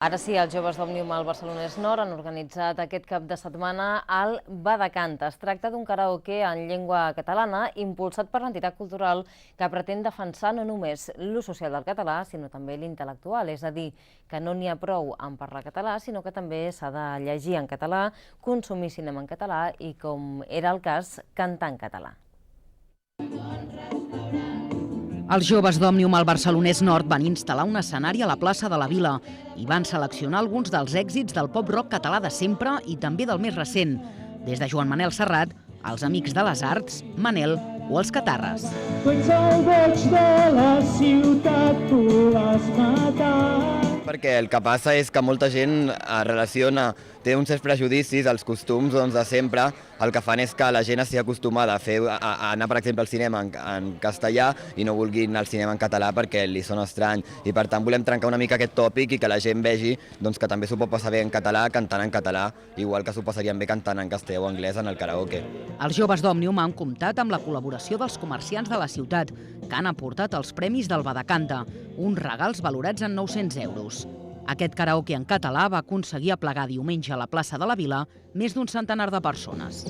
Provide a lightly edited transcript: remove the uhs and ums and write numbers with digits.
Ara sí, els joves d'Òmnium al Barcelonès Nord han organitzat aquest cap de setmana el Badacanta. Es tracta d'un karaoke en llengua catalana impulsat per l'entitat cultural que pretén defensar no només l'ús social del català, sinó també l'intel·lectual. És a dir, que no n'hi ha prou en parlar català, sinó que també s'ha de llegir en català, consumir cinema en català i, com era el cas, cantar en català. Els joves d'Òmnium al Barcelonès Nord van instal·lar un escenari a la plaça de la Vila i van seleccionar alguns dels èxits del pop-rock català de sempre i també del més recent, des de Joan Manel Serrat, els Amics de les Arts, Manel o els Catarres. Tu ets el boig de la ciutat, tu l'has matat. Perquè el que passa és que molta gent té uns certs prejudicis, els costums de sempre, el que fan és que la gent estigui acostumada a anar, per exemple, al cinema en castellà i no vulgui anar al cinema en català perquè li sona estrany. I per tant volem trencar una mica aquest tòpic i que la gent vegi que també s'ho pot passar bé en català, cantant en català, igual que s'ho passarien bé cantant en castellà o anglès en el karaoke. Els joves d'Òmnium han comptat amb la col·laboració dels comerciants de la ciutat, que han aportat els premis del Badacanta, uns regals valorats en 900 euros. Aquest karaoke en català va aconseguir aplegar diumenge a la plaça de la Vila més d'un centenar de persones.